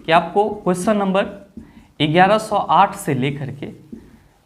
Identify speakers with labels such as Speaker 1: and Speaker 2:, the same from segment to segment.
Speaker 1: कि आपको question number 1108 से लेकर के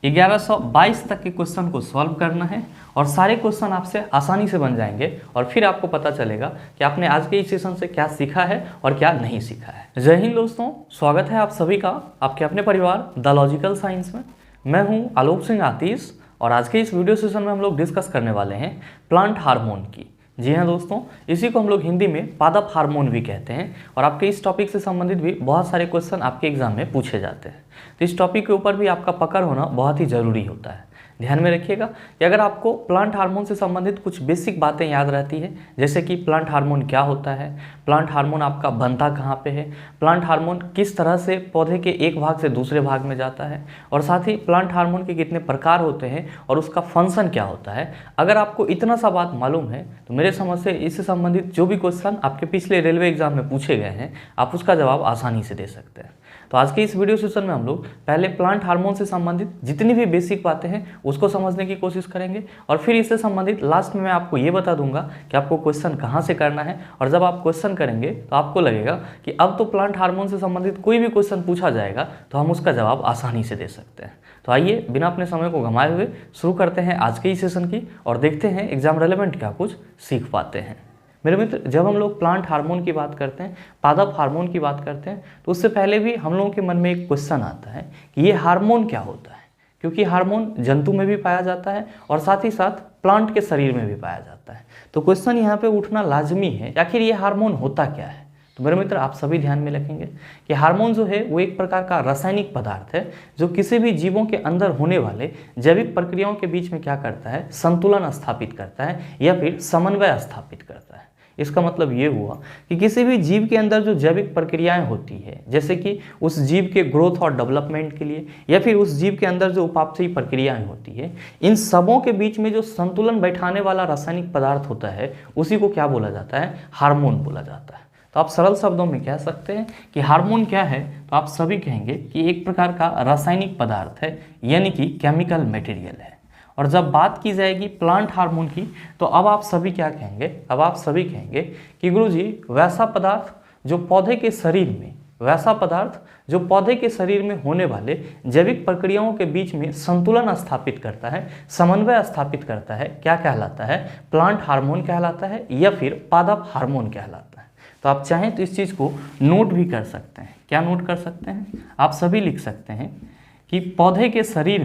Speaker 1: 1122 तक के क्वेश्चन को सॉल्व करना है और सारे क्वेश्चन आपसे आसानी से बन जाएंगे और फिर आपको पता चलेगा कि आपने आज के इस सेशन से क्या सीखा है और क्या नहीं सीखा है। जय हिंद दोस्तों, स्वागत है आप सभी का आपके अपने परिवार द लॉजिकल साइंस में। मैं हूं आलोक सिंह आतिश और आज के इस वीडियो सेशन में हम लोग डिस्कस करने वाले हैं प्लांट हार्मोन की। जी हाँ दोस्तों, इसी को हम लोग हिंदी में पादप हार्मोन भी कहते हैं और आपके इस टॉपिक से संबंधित भी बहुत सारे क्वेश्चन आपके एग्जाम में पूछे जाते हैं। तो इस टॉपिक के ऊपर भी आपका पकड़ होना बहुत ही ज़रूरी होता है। ध्यान में रखिएगा कि अगर आपको प्लांट हार्मोन से संबंधित कुछ बेसिक बातें याद रहती है, जैसे कि प्लांट हार्मोन क्या होता है, प्लांट हार्मोन आपका बनता कहाँ पे है, प्लांट हार्मोन किस तरह से पौधे के एक भाग से दूसरे भाग में जाता है और साथ ही प्लांट हार्मोन के कितने प्रकार होते हैं और उसका फंक्शन क्या होता है, अगर आपको इतना सा बात मालूम है तो मेरे समझ से इससे संबंधित जो भी क्वेश्चन आपके पिछले रेलवे एग्जाम में पूछे गए हैं आप उसका जवाब आसानी से दे सकते हैं। तो आज के इस वीडियो सेशन में हम लोग पहले प्लांट हार्मोन से संबंधित जितनी भी बेसिक बातें हैं उसको समझने की कोशिश करेंगे और फिर इससे संबंधित लास्ट में मैं आपको ये बता दूंगा कि आपको क्वेश्चन कहाँ से करना है और जब आप क्वेश्चन करेंगे तो आपको लगेगा कि अब तो प्लांट हार्मोन से संबंधित कोई भी क्वेश्चन पूछा जाएगा तो हम उसका जवाब आसानी से दे सकते हैं। तो आइए बिना अपने समय को गंवाए हुए शुरू करते हैं आज के इस सेशन की और देखते हैं एग्जाम रेलेवेंट क्या कुछ सीख पाते हैं। मेरे मित्र, जब हम लोग प्लांट हार्मोन की बात करते हैं, पादप हार्मोन की बात करते हैं, तो उससे पहले भी हम लोगों के मन में एक क्वेश्चन आता है कि ये हार्मोन क्या होता है, क्योंकि हार्मोन जंतु में भी पाया जाता है और साथ ही साथ प्लांट के शरीर में भी पाया जाता है। तो क्वेश्चन यहाँ पे उठना लाजमी है, आखिर ये हार्मोन होता क्या है। तो मेरे मित्र, आप सभी ध्यान में रखेंगे कि हार्मोन जो है वो एक प्रकार का रासायनिक पदार्थ है जो किसी भी जीवों के अंदर होने वाले जैविक प्रक्रियाओं के बीच में क्या करता है, संतुलन स्थापित करता है या फिर समन्वय स्थापित करता है। इसका मतलब ये हुआ कि किसी भी जीव के अंदर जो जैविक प्रक्रियाएं होती है, जैसे कि उस जीव के ग्रोथ और डेवलपमेंट के लिए या फिर उस जीव के अंदर जो उपापचयी प्रक्रियाएं होती है, इन सबों के बीच में जो संतुलन बैठाने वाला रासायनिक पदार्थ होता है उसी को क्या बोला जाता है, हार्मोन बोला जाता है। तो आप सरल शब्दों में कह सकते हैं कि हार्मोन क्या है, तो आप सभी कहेंगे कि एक प्रकार का रासायनिक पदार्थ है, यानी कि केमिकल मटेरियल है। और जब बात की जाएगी प्लांट हार्मोन की तो अब आप सभी क्या कहेंगे, अब आप सभी कहेंगे कि गुरुजी वैसा पदार्थ जो पौधे के शरीर में, वैसा पदार्थ जो पौधे के शरीर में होने वाले जैविक प्रक्रियाओं के बीच में संतुलन स्थापित करता है, समन्वय स्थापित करता है, क्या कहलाता है, प्लांट हार्मोन कहलाता है या फिर पादप हार्मोन कहलाता है। तो आप चाहें तो इस चीज़ को नोट भी कर सकते हैं। क्या नोट कर सकते हैं, आप सभी लिख सकते हैं कि पौधे के शरीर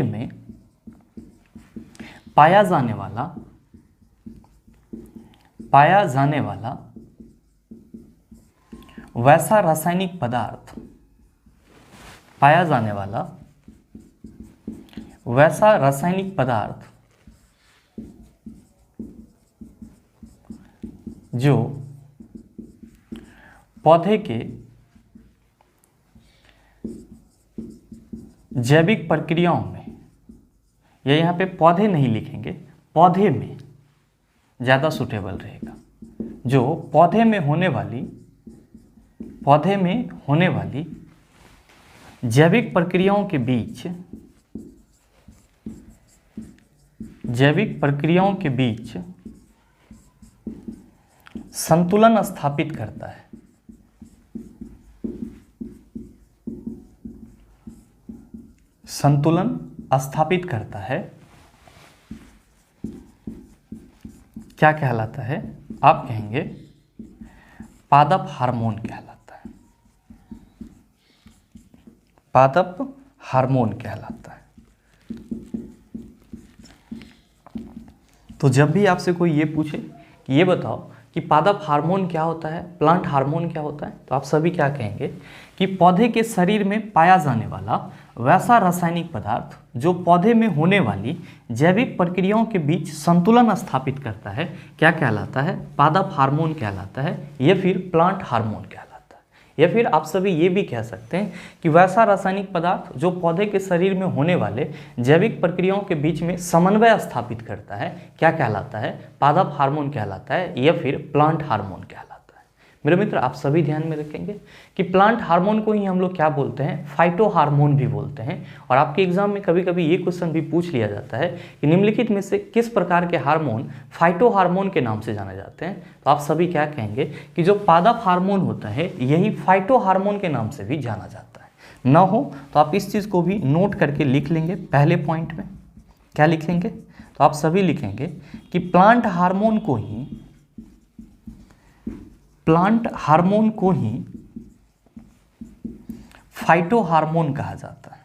Speaker 1: में पाया जाने वाला वैसा रासायनिक पदार्थ, पाया जाने वाला वैसा रासायनिक पदार्थ जो पौधे के जैविक प्रक्रियाओं में, या यहाँ पे पौधे नहीं लिखेंगे, पौधे में ज़्यादा सुटेबल रहेगा, जो पौधे में होने वाली जैविक प्रक्रियाओं के बीच संतुलन स्थापित करता है। संतुलन स्थापित करता है, क्या कहलाता है, आप कहेंगे पादप हार्मोन कहलाता है, पादप हार्मोन कहलाता है। तो जब भी आपसे कोई ये पूछे कि ये बताओ कि पादप हार्मोन क्या होता है, प्लांट हार्मोन क्या होता है, तो आप सभी क्या कहेंगे कि पौधे के शरीर में पाया जाने वाला वैसा रासायनिक पदार्थ जो पौधे में होने वाली जैविक प्रक्रियाओं के बीच संतुलन स्थापित करता है, क्या कहलाता है, पादप हार्मोन कहलाता है या फिर प्लांट हार्मोन कहलाता है। या फिर आप सभी ये भी कह सकते हैं कि वैसा रासायनिक पदार्थ जो पौधे के शरीर में होने वाले जैविक प्रक्रियाओं के बीच में समन्वय स्थापित करता है, क्या कहलाता है, पादप हार्मोन कहलाता है या फिर प्लांट हार्मोन कहलाता है। मेरे मित्र आप सभी ध्यान में रखेंगे कि प्लांट हार्मोन को ही हम लोग क्या बोलते हैं, फाइटो हार्मोन भी बोलते हैं। और आपके एग्जाम में कभी कभी ये क्वेश्चन भी पूछ लिया जाता है कि निम्नलिखित में से किस प्रकार के हार्मोन फाइटो हार्मोन के नाम से जाने जाते हैं। तो आप सभी क्या कहेंगे कि जो पादप हार्मोन होता है यही फाइटो हार्मोन के नाम से भी जाना जाता है। न हो तो आप इस चीज़ को भी नोट करके लिख लेंगे। पहले पॉइंट में क्या लिखेंगे, तो आप सभी लिखेंगे कि प्लांट हार्मोन को ही फाइटो हार्मोन कहा जाता है।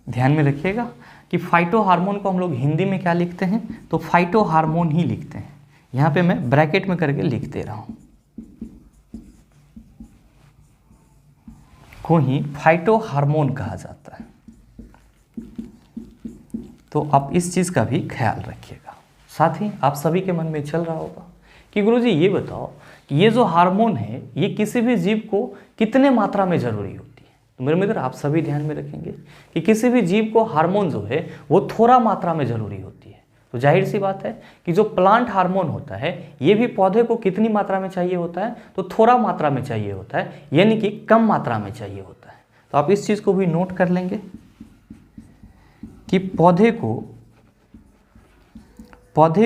Speaker 1: ध्यान में रखिएगा कि फाइटो हार्मोन को हम लोग हिंदी में क्या लिखते हैं, तो फाइटो हार्मोन ही लिखते हैं। यहां पे मैं ब्रैकेट में करके लिख दे रहा हूं, को ही फाइटो हार्मोन कहा जाता है। तो आप इस चीज का भी ख्याल रखिएगा। साथ ही आप सभी के मन में चल रहा होगा कि गुरुजी ये बताओ कि ये जो हार्मोन है ये किसी भी जीव को कितने मात्रा में जरूरी होती है। तो मेरे मित्र आप सभी ध्यान में रखेंगे कि किसी भी जीव को हार्मोन जो है वो थोड़ा मात्रा में जरूरी होती है। तो जाहिर सी बात है कि जो प्लांट हार्मोन होता है ये भी पौधे को कितनी मात्रा में चाहिए होता है, तो थोड़ा मात्रा में चाहिए होता है, यानी कि कम मात्रा में चाहिए होता है। तो आप इस चीज को भी नोट कर लेंगे कि पौधे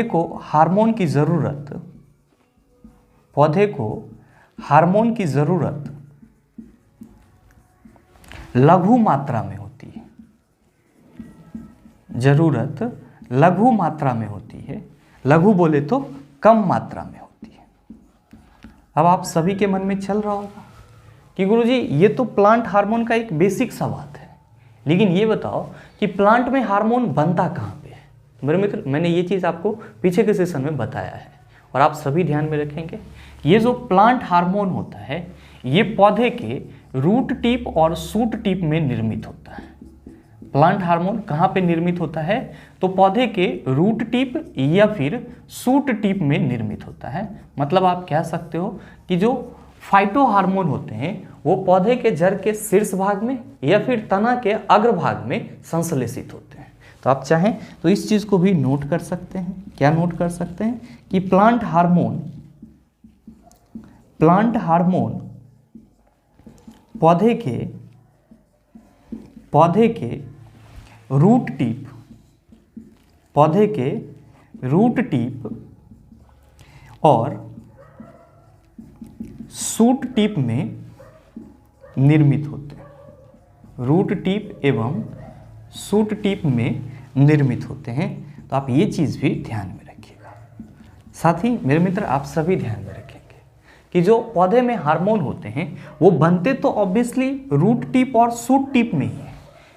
Speaker 1: को हार्मोन की जरूरत लघु मात्रा में होती है। जरूरत लघु मात्रा में होती है, लघु बोले तो कम मात्रा में होती है। अब आप सभी के मन में चल रहा होगा कि गुरुजी ये तो प्लांट हार्मोन का एक बेसिक सा बात है, लेकिन ये बताओ कि प्लांट में हार्मोन बनता कहाँ पे है। मेरे मित्र मैंने ये चीज़ आपको पीछे के सेशन में बताया है और आप सभी ध्यान में रखेंगे। ये जो प्लांट हार्मोन होता है ये पौधे के रूट टिप और शूट टिप में निर्मित होता है। प्लांट हार्मोन कहाँ पे निर्मित होता है, तो पौधे के रूट टिप या फिर शूट टिप में निर्मित होता है। मतलब आप कह सकते हो कि जो फाइटो हार्मोन होते हैं वो पौधे के जड़ के शीर्ष भाग में या फिर तना के अग्रभाग में संश्लेषित होते हैं। तो आप चाहें तो इस चीज को भी नोट कर सकते हैं। क्या नोट कर सकते हैं कि प्लांट हार्मोन पौधे के रूट टिप और शूट टिप में निर्मित होते हैं। रूट टिप एवं शूट टिप में निर्मित होते हैं। तो आप ये चीज़ भी ध्यान में रखिएगा। साथ ही मेरे मित्र आप सभी ध्यान में रखेंगे कि जो पौधे में हार्मोन होते हैं वो बनते तो ऑब्वियसली रूट टिप और शूट टिप में ही है,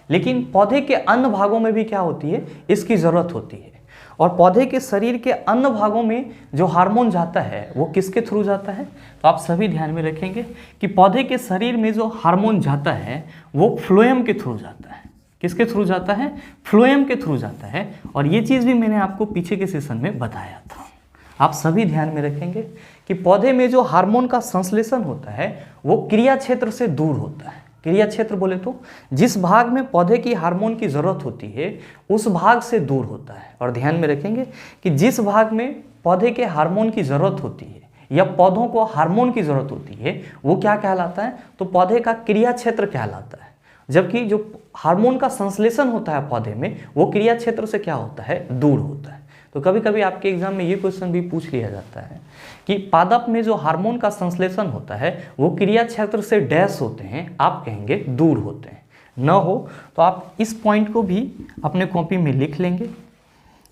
Speaker 1: लेकिन पौधे के अन्य भागों में भी क्या होती है, इसकी ज़रूरत होती है। और पौधे के शरीर के अन्य भागों में जो हार्मोन जाता है वो किसके थ्रू जाता है, तो आप सभी ध्यान में रखेंगे कि पौधे के शरीर में जो हार्मोन जाता है वो फ्लोएम के थ्रू जाता है। किसके थ्रू जाता है, फ्लोएम के थ्रू जाता है। और ये चीज़ भी मैंने आपको पीछे के सेशन में बताया था। आप सभी ध्यान में रखेंगे कि पौधे में जो हार्मोन का संश्लेषण होता है वो क्रिया क्षेत्र से दूर होता है। क्रिया क्षेत्र बोले तो जिस भाग में पौधे की हार्मोन की जरूरत होती है उस भाग से दूर होता है। और ध्यान में रखेंगे कि जिस भाग में पौधे के हार्मोन की जरूरत होती है या पौधों को हार्मोन की जरूरत होती है वो क्या कहलाता है, तो पौधे का क्रिया क्षेत्र कहलाता है। जबकि जो हार्मोन का संश्लेषण होता है पौधे में वो क्रिया क्षेत्र से क्या होता है, दूर होता है। तो कभी कभी आपके एग्जाम में ये क्वेश्चन भी पूछ लिया जाता है कि पादप में जो हार्मोन का संश्लेषण होता है वो क्रिया क्षेत्र से डैश होते हैं, आप कहेंगे दूर होते हैं। न हो तो आप इस पॉइंट को भी अपने कॉपी में लिख लेंगे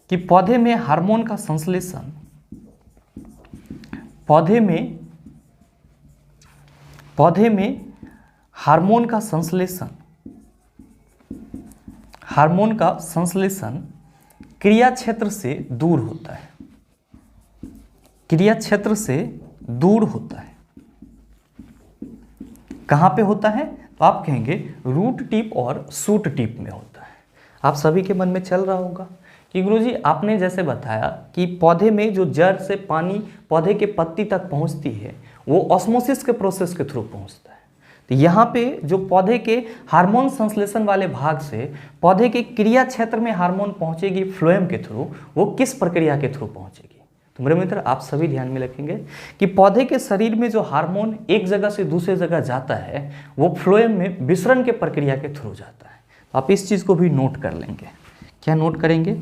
Speaker 1: कि पौधे में हार्मोन का संश्लेषण हार्मोन का संश्लेषण क्रिया क्षेत्र से दूर होता है। क्रिया क्षेत्र से दूर होता है। कहाँ पे होता है, तो आप कहेंगे रूट टिप और शूट टिप में होता है। आप सभी के मन में चल रहा होगा कि गुरुजी आपने जैसे बताया कि पौधे में जो जड़ से पानी पौधे के पत्ती तक पहुंचती है वो ऑस्मोसिस के प्रोसेस के थ्रू पहुंचता है। तो यहाँ पे जो पौधे के हार्मोन संश्लेषण वाले भाग से पौधे के क्रिया क्षेत्र में हार्मोन पहुंचेगी फ्लोएम के थ्रू, वो किस प्रक्रिया के थ्रू पहुंचेगी, तो तो मेरे मित्र आप सभी ध्यान में रखेंगे कि पौधे के शरीर में जो हार्मोन एक जगह से दूसरे जगह जाता है वो फ्लोएम में विसरण के प्रक्रिया के थ्रू जाता है। तो आप इस चीज़ को भी नोट कर लेंगे। क्या नोट करेंगे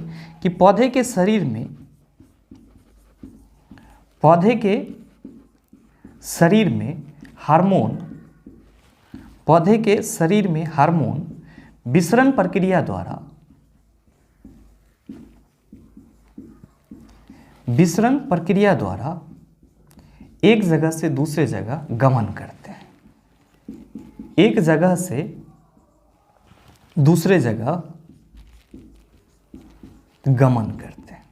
Speaker 1: कि पौधे के शरीर में हार्मोन विसरण प्रक्रिया द्वारा एक जगह से दूसरे जगह गमन करते हैं। एक जगह से दूसरे जगह गमन करते हैं।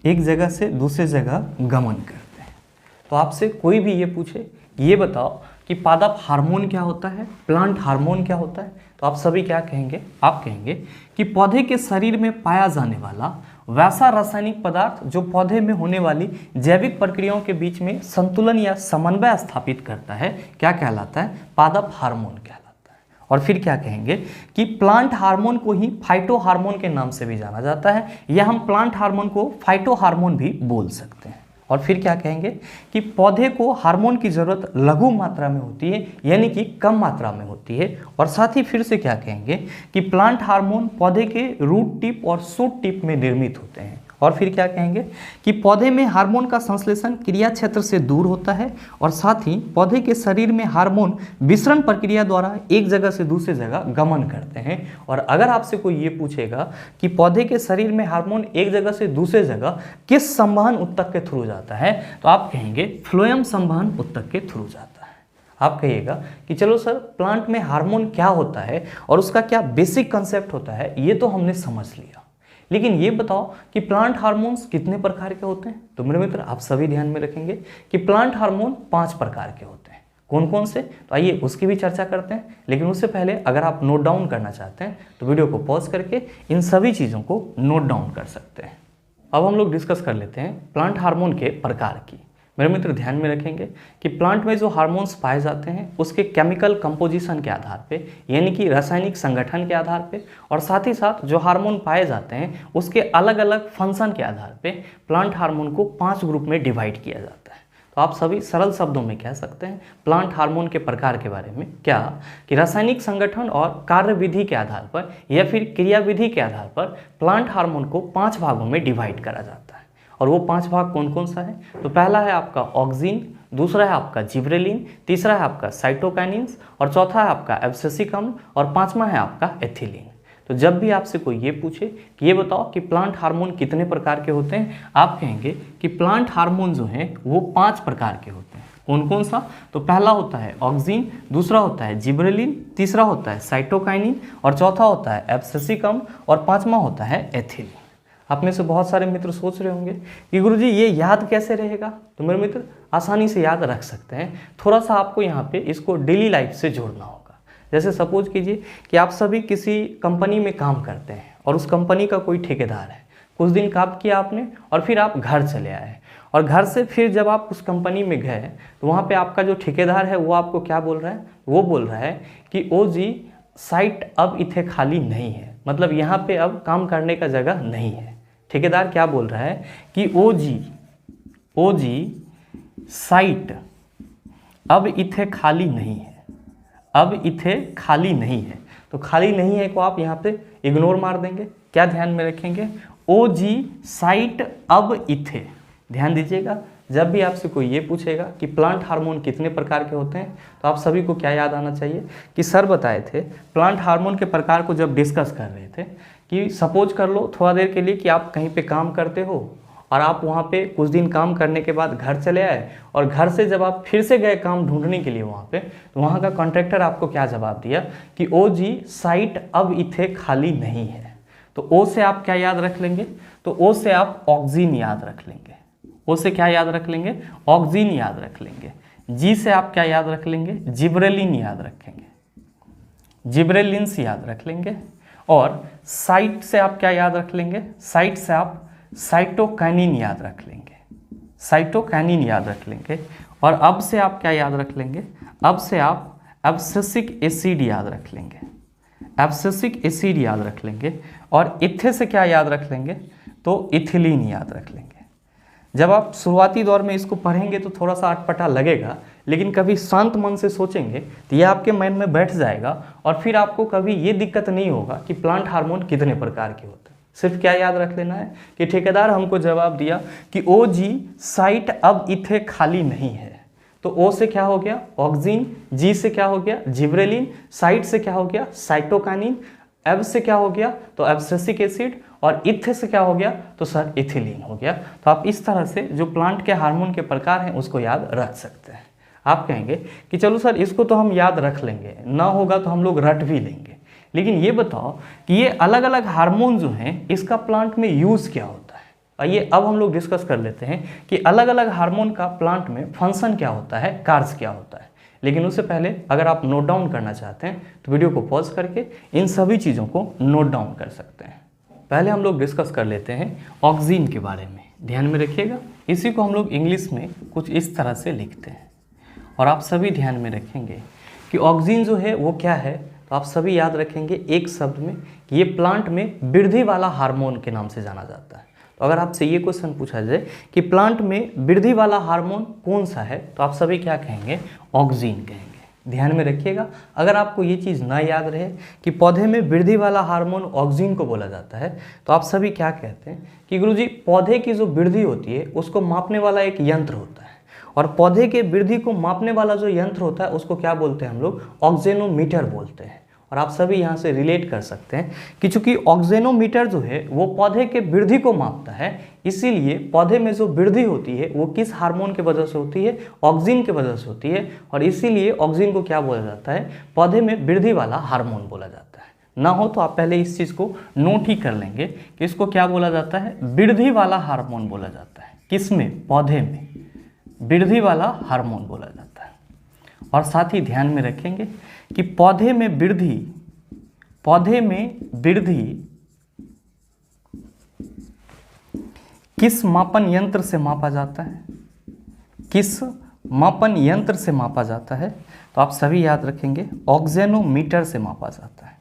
Speaker 1: एक जगह से दूसरे जगह गमन करते हैं। तो आपसे कोई भी ये पूछे ये बताओ कि पादप हार्मोन क्या होता है, प्लांट हार्मोन क्या होता है, तो आप सभी क्या कहेंगे? आप कहेंगे कि पौधे के शरीर में पाया जाने वाला वैसा रासायनिक पदार्थ जो पौधे में होने वाली जैविक प्रक्रियाओं के बीच में संतुलन या समन्वय स्थापित करता है, क्या कहलाता है? पादप हार्मोन कहलाता है। और फिर क्या कहेंगे कि प्लांट हार्मोन को ही फाइटो हार्मोन के नाम से भी जाना जाता है, या हम प्लांट हार्मोन को फाइटो हार्मोन भी बोल सकते हैं। और फिर क्या कहेंगे कि पौधे को हार्मोन की जरूरत लघु मात्रा में होती है, यानी कि कम मात्रा में होती है। और साथ ही फिर से क्या कहेंगे कि प्लांट हार्मोन पौधे के रूट टिप और शूट टिप में निर्मित होते हैं। और फिर क्या कहेंगे कि पौधे में हार्मोन का संश्लेषण क्रिया क्षेत्र से दूर होता है, और साथ ही पौधे के शरीर में हार्मोन विसरण प्रक्रिया द्वारा एक जगह से दूसरी जगह गमन करते हैं। और अगर आपसे कोई ये पूछेगा कि पौधे के शरीर में हार्मोन एक जगह से दूसरे जगह किस संवहन उत्तक के थ्रू जाता है, तो आप कहेंगे फ्लोएम संवहन उत्तक के थ्रू जाता है। आप कहिएगा कि चलो सर प्लांट में हार्मोन क्या होता है और उसका क्या बेसिक कंसेप्ट होता है, ये तो हमने समझ लिया, लेकिन ये बताओ कि प्लांट हार्मोन्स कितने प्रकार के होते हैं। तो मेरे मित्र आप सभी ध्यान में रखेंगे कि प्लांट हार्मोन 5 प्रकार के होते हैं। कौन कौन से, तो आइए उसकी भी चर्चा करते हैं। लेकिन उससे पहले अगर आप नोट डाउन करना चाहते हैं तो वीडियो को पॉज करके इन सभी चीज़ों को नोट डाउन कर सकते हैं। अब हम लोग डिस्कस कर लेते हैं प्लांट हार्मोन के प्रकार की। मेरे मित्र ध्यान में रखेंगे कि प्लांट में जो हार्मोन्स पाए जाते हैं उसके केमिकल कंपोजिशन के आधार पे, यानी कि रासायनिक संगठन के आधार पे, और साथ ही साथ जो हार्मोन पाए जाते हैं उसके अलग अलग फंक्शन के आधार पे प्लांट हार्मोन को 5 ग्रुप में डिवाइड किया जाता है। तो आप सभी सरल शब्दों में कह सकते हैं प्लांट हार्मोन के प्रकार के बारे में क्या, कि रासायनिक संगठन और कार्यविधि के आधार पर या फिर क्रियाविधि के आधार पर प्लांट हार्मोन को 5 भागों में डिवाइड करा जाता है। और वो 5 भाग कौन कौन सा है, तो पहला है आपका ऑक्सिन, दूसरा है आपका जिब्रेलिन, तीसरा है आपका साइटोकाइनिन्स, और चौथा है आपका एब्सिसिक अम्ल, और 5वां है आपका एथिलीन। तो जब भी आपसे कोई ये पूछे कि ये बताओ कि प्लांट हार्मोन कितने प्रकार के होते हैं, आप कहेंगे कि प्लांट हार्मोन जो हैं वो 5 प्रकार के होते हैं। कौन कौन सा, तो पहला होता है ऑक्सिन, दूसरा होता है जिब्रेलिन, तीसरा होता है साइटोकाइनिन, और चौथा होता है एब्सिसिक अम्ल, और 5वां होता है एथिलीन। आप में से बहुत सारे मित्र सोच रहे होंगे कि गुरुजी ये याद कैसे रहेगा, तो मेरे मित्र आसानी से याद रख सकते हैं। थोड़ा सा आपको यहाँ पे इसको डेली लाइफ से जोड़ना होगा। जैसे सपोज कीजिए कि आप सभी किसी कंपनी में काम करते हैं और उस कंपनी का कोई ठेकेदार है, कुछ दिन काम किया आपने और फिर आप घर चले आए, और घर से फिर जब आप उस कंपनी में गए तो वहाँ पे आपका जो ठेकेदार है वो आपको क्या बोल रहा है, वो बोल रहा है कि ओ जी साइट अब इथे खाली नहीं है, मतलब यहाँ पे अब काम करने का जगह नहीं है। ठेकेदार क्या बोल रहा है कि ओ जी साइट अब इथे खाली नहीं है, अब इथे खाली नहीं है। तो खाली नहीं है को आप यहाँ पे इग्नोर मार देंगे। क्या ध्यान में रखेंगे, ओ जी साइट अब इथे। ध्यान दीजिएगा, जब भी आपसे कोई ये पूछेगा कि प्लांट हार्मोन कितने प्रकार के होते हैं, तो आप सभी को क्या याद आना चाहिए कि सर बताए थे प्लांट हार्मोन के प्रकार को जब डिस्कस कर रहे थे कि सपोज कर लो थोड़ा देर के लिए कि आप कहीं पे काम करते हो और आप वहाँ पे कुछ दिन काम करने के बाद घर चले आए, और घर से जब आप फिर से गए काम ढूंढने के लिए वहाँ पे, तो वहाँ का कॉन्ट्रैक्टर आपको क्या जवाब दिया कि ओ जी साइट अब इथे खाली नहीं है। तो ओ से आप क्या याद रख लेंगे, तो ओ से आप ऑक्सीजन याद रख लेंगे। ओ से क्या याद रख लेंगे, ऑक्सीजन याद रख लेंगे। जी से आप क्या याद रख लेंगे, जिब्रेलिन याद रखेंगे, जिब्रेलिन्स याद रख लेंगे। और साइट से आप क्या याद रख लेंगे, साइट से आप साइटोकाइनिन याद रख लेंगे, साइटोकाइनिन याद रख लेंगे। और अब से आप क्या याद रख लेंगे, अब से आप एब्सिसिक एसिड याद रख लेंगे, एब्सिसिक एसिड याद रख लेंगे, और इथे से क्या याद रख लेंगे, तो इथिलीन याद रख लेंगे। जब आप शुरुआती दौर में इसको पढ़ेंगे तो थोड़ा सा अटपटा लगेगा, लेकिन कभी शांत मन से सोचेंगे तो ये आपके माइंड में बैठ जाएगा, और फिर आपको कभी ये दिक्कत नहीं होगा कि प्लांट हार्मोन कितने प्रकार के होते हैं। सिर्फ क्या याद रख लेना है कि ठेकेदार हमको जवाब दिया कि ओ जी साइट अब इथे खाली नहीं है, तो ओ से क्या हो गया ऑक्सीन, जी से क्या हो गया जिब्रेलिन, साइट से क्या हो गया साइटोकाइनिन, एब से क्या हो गया तो एब्सिसिक एसिड, और इथे से क्या हो गया तो सर इथिलीन हो गया। तो आप इस तरह से जो प्लांट के हार्मोन के प्रकार हैं उसको याद रख सकते हैं। आप कहेंगे कि चलो सर इसको तो हम याद रख लेंगे, ना होगा तो हम लोग रट भी लेंगे, लेकिन ये बताओ कि ये अलग अलग हार्मोन जो हैं इसका प्लांट में यूज़ क्या होता है। आइए अब हम लोग डिस्कस कर लेते हैं कि अलग अलग हार्मोन का प्लांट में फंक्शन क्या होता है, कार्य क्या होता है। लेकिन उससे पहले अगर आप नोट डाउन करना चाहते हैं तो वीडियो को पॉज करके इन सभी चीज़ों को नोट डाउन कर सकते हैं। पहले हम लोग डिस्कस कर लेते हैं ऑक्सीन के बारे में। ध्यान में रखिएगा, इसी को हम लोग इंग्लिश में कुछ इस तरह से लिखते हैं, और आप सभी ध्यान में रखेंगे कि ऑक्सीन जो है वो क्या है, तो आप सभी याद रखेंगे एक शब्द में कि ये प्लांट में वृद्धि वाला हार्मोन के नाम से जाना जाता है। तो अगर आपसे ये क्वेश्चन पूछा जाए कि प्लांट में वृद्धि वाला हार्मोन कौन सा है, तो आप सभी क्या कहेंगे, ऑक्सीन कहेंगे। ध्यान में रखिएगा, अगर आपको ये चीज़ ना याद रहे कि पौधे में वृद्धि वाला हार्मोन ऑक्सीन को बोला जाता है, तो आप सभी क्या कहते हैं कि गुरुजी पौधे की जो वृद्धि होती है उसको मापने वाला एक यंत्र होता है, और पौधे के वृद्धि को मापने वाला जो यंत्र होता है उसको क्या बोलते हैं हम लोग, ऑक्सेनोमीटर बोलते हैं। और आप सभी यहाँ से रिलेट कर सकते हैं कि चूंकि ऑक्सेनोमीटर जो है वो पौधे के वृद्धि को मापता है, इसीलिए पौधे में जो वृद्धि होती है वो किस हार्मोन की वजह से होती है, ऑक्सीन की वजह से होती है, और इसीलिए ऑक्सीन को क्या बोला जाता है, पौधे में वृद्धि वाला हार्मोन बोला जाता है। ना हो तो आप पहले इस चीज़ को नोट ही कर लेंगे कि इसको क्या बोला जाता है, वृद्धि वाला हार्मोन बोला जाता है। किसमें, पौधे में वृद्धि वाला हार्मोन बोला जाता है। और साथ ही ध्यान में रखेंगे कि पौधे में वृद्धि किस मापन यंत्र से मापा जाता है, किस मापन यंत्र से मापा जाता है, तो आप सभी याद रखेंगे ऑक्सेनोमीटर से मापा जाता है।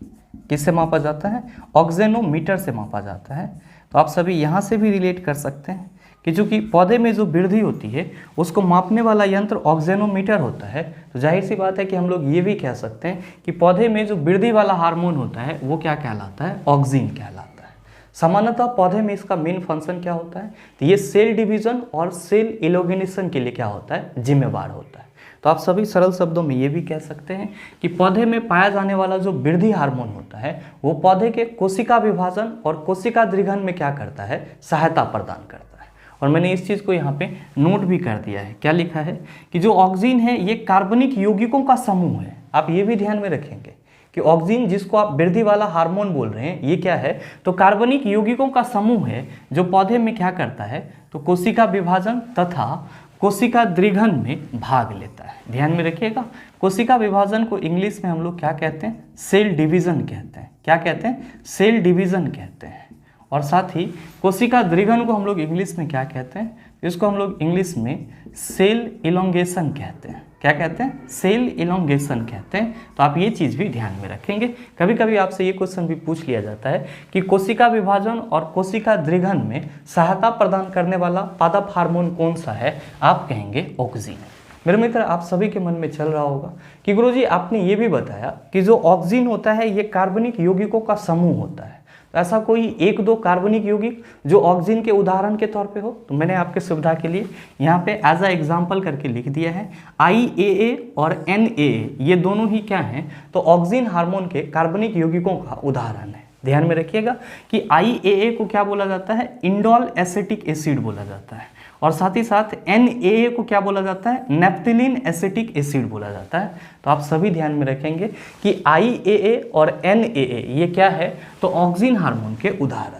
Speaker 1: किससे मापा जाता है, ऑक्सेनोमीटर से मापा जाता है। तो आप सभी यहाँ से भी रिलेट कर सकते हैं कि चूंकि पौधे में जो वृद्धि होती है उसको मापने वाला यंत्र ऑक्सेनोमीटर होता है, तो जाहिर सी बात है कि हम लोग ये भी कह सकते हैं कि पौधे में जो वृद्धि वाला हार्मोन होता है वो क्या कहलाता है, ऑक्सीन कहलाता है। सामान्यतः पौधे में इसका मेन फंक्शन क्या होता है, तो ये सेल डिवीजन और सेल इलोगेनेशन के लिए क्या होता है, जिम्मेवार होता है। तो आप सभी सरल शब्दों में ये भी कह सकते हैं कि पौधे में पाया जाने वाला जो वृद्धि हार्मोन होता है वो पौधे के कोशिका विभाजन और कोशिका दृघन में क्या करता है, सहायता प्रदान करता है। और मैंने इस चीज़ को यहाँ पे नोट भी कर दिया है, क्या लिखा है कि जो ऑक्सीन है ये कार्बनिक यौगिकों का समूह है। आप ये भी ध्यान में रखेंगे कि ऑक्सीन जिसको आप वृद्धि वाला हार्मोन बोल रहे हैं ये क्या है, तो कार्बनिक यौगिकों का समूह है जो पौधे में क्या करता है, तो कोशिका विभाजन तथा कोशिका दृघन में भाग लेता है। ध्यान में रखिएगा, कोशिका विभाजन को इंग्लिश में हम लोग क्या कहते हैं, सेल डिवीजन कहते हैं। क्या कहते हैं, सेल डिवीजन कहते हैं। और साथ ही कोशिका दृघन को हम लोग इंग्लिश में क्या कहते हैं, इसको हम लोग इंग्लिश में सेल इलोंगेशन कहते हैं। क्या कहते हैं, सेल इलोंगेशन कहते हैं। तो आप ये चीज़ भी ध्यान में रखेंगे। कभी कभी आपसे ये क्वेश्चन भी पूछ लिया जाता है कि कोशिका विभाजन और कोशिका दृघन में सहायता प्रदान करने वाला पादप हार्मोन कौन सा है, आप कहेंगे ऑक्सीन। मेरे मित्र, आप सभी के मन में चल रहा होगा कि गुरुजी आपने ये भी बताया कि जो ऑक्सीन होता है ये कार्बनिक यौगिकों का समूह होता है, तो ऐसा कोई एक दो कार्बनिक यौगिक जो ऑक्सीन के उदाहरण के तौर पे हो, तो मैंने आपके सुविधा के लिए यहाँ पे एज अ एग्जाम्पल करके लिख दिया है। IAA और NAA ये दोनों ही क्या हैं, तो ऑक्सीन हार्मोन के कार्बनिक यौगिकों का उदाहरण है। ध्यान में रखिएगा कि IAA को क्या बोला जाता है, इंडोल एसिटिक एसिड बोला जाता है, और साथ ही साथ NAA को क्या बोला जाता है, नेप्थिलीन एसिटिक एसिड बोला जाता है। तो आप सभी ध्यान में रखेंगे कि IAA और NAA ये क्या है, तो ऑक्सीन हार्मोन के उदाहरण है।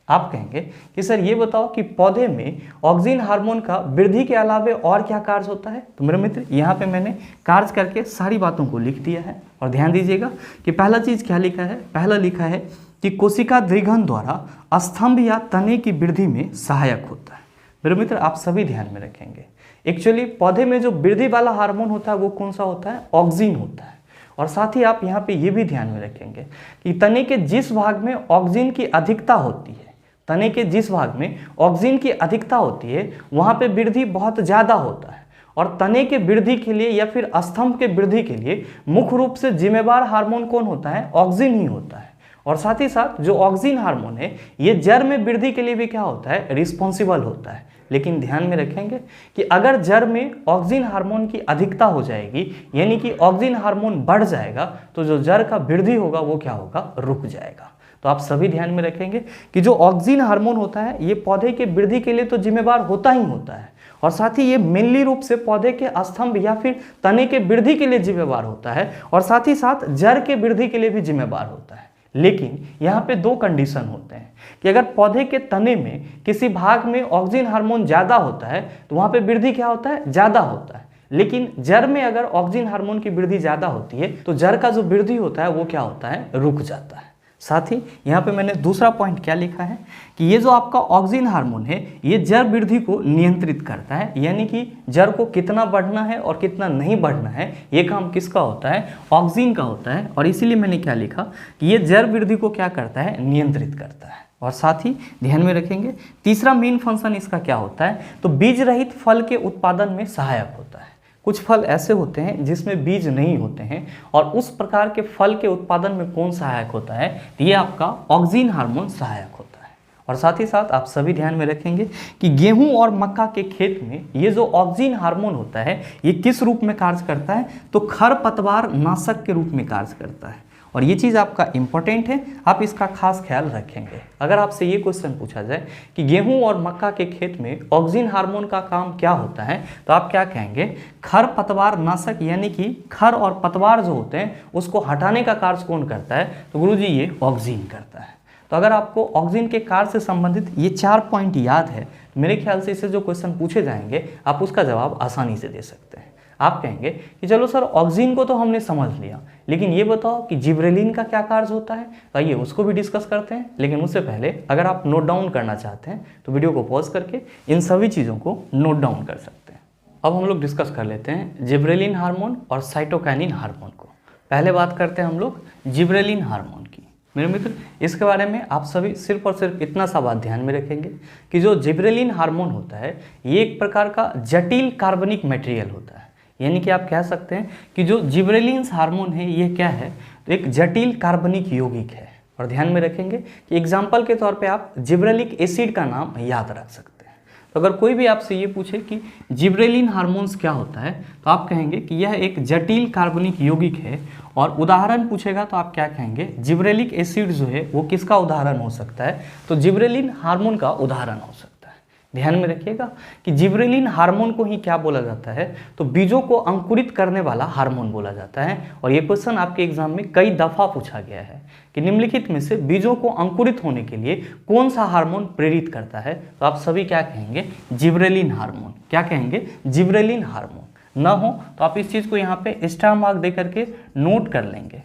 Speaker 1: आप कहेंगे कि सर ये बताओ कि पौधे में ऑक्सीन हार्मोन का वृद्धि के अलावे और क्या कार्य होता है। तो मेरे मित्र, यहाँ पे मैंने कार्य करके सारी बातों को लिख दिया है, और ध्यान दीजिएगा कि पहला चीज़ क्या लिखा है, पहला लिखा है कि कोशिका दृघन द्वारा स्तंभ या तने की वृद्धि में सहायक होता है। मेरे मित्र, आप सभी ध्यान में रखेंगे, एक्चुअली पौधे में जो वृद्धि वाला हार्मोन होता है वो कौन सा होता है, ऑक्सीन होता है। और साथ ही आप यहाँ पे ये भी ध्यान में रखेंगे कि तने के जिस भाग में ऑक्सीजन की अधिकता होती है, तने के जिस भाग में ऑक्सीजन की अधिकता होती है वहाँ पे वृद्धि बहुत ज़्यादा होता है। और तने के वृद्धि के लिए या फिर स्तंभ के वृद्धि के लिए मुख्य रूप से जिम्मेवार हार्मोन कौन होता है? ऑक्सीजन ही होता है। और साथ ही साथ जो ऑक्सीजन हार्मोन है ये जड़ में वृद्धि के लिए भी क्या होता है? रिस्पॉन्सिबल होता है। लेकिन ध्यान में रखेंगे कि अगर जड़ में ऑक्सीजन हार्मोन की अधिकता हो जाएगी, यानी कि ऑक्सीजन हार्मोन बढ़ जाएगा, तो जो जड़ का वृद्धि होगा वो क्या होगा? रुक जाएगा। तो आप सभी ध्यान में रखेंगे कि जो ऑक्सीजन हार्मोन होता है ये पौधे के वृद्धि के लिए तो जिम्मेवार होता ही होता है, और साथ ही ये मेनली रूप से पौधे के स्तंभ या फिर तने के वृद्धि के लिए जिम्मेवार होता है, और साथ ही साथ जड़ के वृद्धि के लिए भी जिम्मेवार होता है। लेकिन यहाँ पे दो कंडीशन होते हैं कि अगर पौधे के तने में किसी भाग में ऑक्सीजन हार्मोन ज़्यादा होता है तो वहाँ पे वृद्धि क्या होता है? ज़्यादा होता है। लेकिन जड़ में अगर ऑक्सीजन हार्मोन की वृद्धि ज़्यादा होती है तो जड़ का जो वृद्धि होता है वो क्या होता है? रुक जाता है। साथ ही यहाँ पे मैंने दूसरा पॉइंट क्या लिखा है कि ये जो आपका ऑक्सीजन हार्मोन है ये जड़ वृद्धि को नियंत्रित करता है, यानी कि जड़ को कितना बढ़ना है और कितना नहीं बढ़ना है ये काम किसका होता है? ऑक्सीजन का होता है। और इसीलिए मैंने क्या लिखा कि ये जड़ वृद्धि को क्या करता है? नियंत्रित करता है। और साथ ही ध्यान में रखेंगे तीसरा मेन फंक्शन इसका क्या होता है? तो बीज रहित फल के उत्पादन में सहायक होता है। कुछ फल ऐसे होते हैं जिसमें बीज नहीं होते हैं, और उस प्रकार के फल के उत्पादन में कौन सहायक होता है? ये आपका ऑक्सीजन हार्मोन सहायक होता है। और साथ ही साथ आप सभी ध्यान में रखेंगे कि गेहूं और मक्का के खेत में ये जो ऑक्सीजन हार्मोन होता है ये किस रूप में कार्य करता है? तो खरपतवार नाशक के रूप में कार्य करता है। और ये चीज़ आपका इंपॉर्टेंट है, आप इसका खास ख्याल रखेंगे। अगर आपसे ये क्वेश्चन पूछा जाए कि गेहूं और मक्का के खेत में ऑक्सीजन हार्मोन का काम क्या होता है, तो आप क्या कहेंगे? खरपतवार नाशक, यानी कि खर और पतवार जो होते हैं उसको हटाने का कार्य कौन करता है? तो गुरुजी ये ऑक्सीजन करता है। तो अगर आपको ऑक्सीजन के कार्य से संबंधित ये 4 पॉइंट याद है तो मेरे ख्याल से इससे जो क्वेश्चन पूछे जाएंगे आप उसका जवाब आसानी से दे सकते हैं। आप कहेंगे कि चलो सर ऑक्सीजन को तो हमने समझ लिया, लेकिन ये बताओ कि जिब्रेलिन का क्या कार्य होता है? तो आइए उसको भी डिस्कस करते हैं। लेकिन उससे पहले अगर आप नोट डाउन करना चाहते हैं तो वीडियो को पॉज करके इन सभी चीज़ों को नोट डाउन कर सकते हैं। अब हम लोग डिस्कस कर लेते हैं जिब्रेलिन हार्मोन और साइटोकाइनिन हार्मोन को। पहले बात करते हैं हम लोग जिब्रेलिन हार्मोन की। मेरे मित्र, इसके बारे में आप सभी सिर्फ और सिर्फ इतना सा बात ध्यान में रखेंगे कि जो जिब्रेलिन हार्मोन होता है ये एक प्रकार का जटिल कार्बनिक मटेरियल होता है। यानी कि आप कह सकते हैं कि जो जिब्रेलिन हार्मोन है ये क्या है? तो एक जटिल कार्बनिक यौगिक है। और ध्यान में रखेंगे कि एग्जाम्पल के तौर पे आप जिब्रेलिक एसिड का नाम याद रख सकते हैं। तो अगर कोई भी आपसे ये पूछे कि जिब्रेलिन हार्मोन्स क्या होता है तो आप कहेंगे कि यह एक जटिल कार्बनिक यौगिक है। और उदाहरण पूछेगा तो आप क्या कहेंगे? जिब्रेलिक एसिड जो है वो किसका उदाहरण हो सकता है? तो जिब्रेलिन हार्मोन का उदाहरण हो सकता है। ध्यान में रखिएगा कि जिब्रेलिन हार्मोन को ही क्या बोला जाता है? तो बीजों को अंकुरित करने वाला हार्मोन बोला जाता है। और ये क्वेश्चन आपके एग्जाम में कई दफा पूछा गया है कि निम्नलिखित में से बीजों को अंकुरित होने के लिए कौन सा हार्मोन प्रेरित करता है? तो आप सभी क्या कहेंगे? Gibberellin hormone. क्या कहेंगे? Gibberellin hormone. न हो तो आप इस चीज़ को यहाँ पे स्टार मार्क दे करके नोट कर लेंगे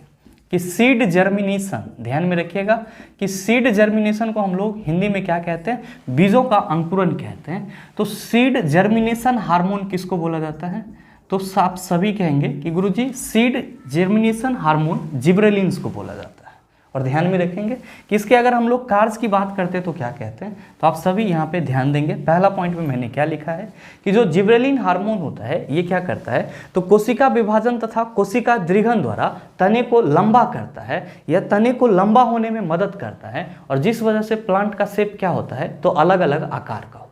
Speaker 1: कि सीड जर्मिनेशन। ध्यान में रखिएगा कि सीड जर्मिनेशन को हम लोग हिंदी में क्या कहते हैं? बीजों का अंकुरन कहते हैं। तो सीड जर्मिनेशन हार्मोन किसको बोला जाता है? तो आप सभी कहेंगे कि गुरुजी सीड जर्मिनेशन हार्मोन जिब्रेलिन्स को बोला जाता है। और ध्यान में रखेंगे कि इसके अगर हम लोग कार्य की बात करते हैं तो क्या कहते हैं? तो आप सभी यहाँ पे ध्यान देंगे। पहला पॉइंट में मैंने क्या लिखा है कि जो जिब्रेलिन हार्मोन होता है ये क्या करता है? तो कोशिका विभाजन तथा कोशिका दृघन द्वारा तने को लंबा करता है या तने को लंबा होने में मदद करता है, और जिस वजह से प्लांट का शेप क्या होता है? तो अलग अलग आकार का।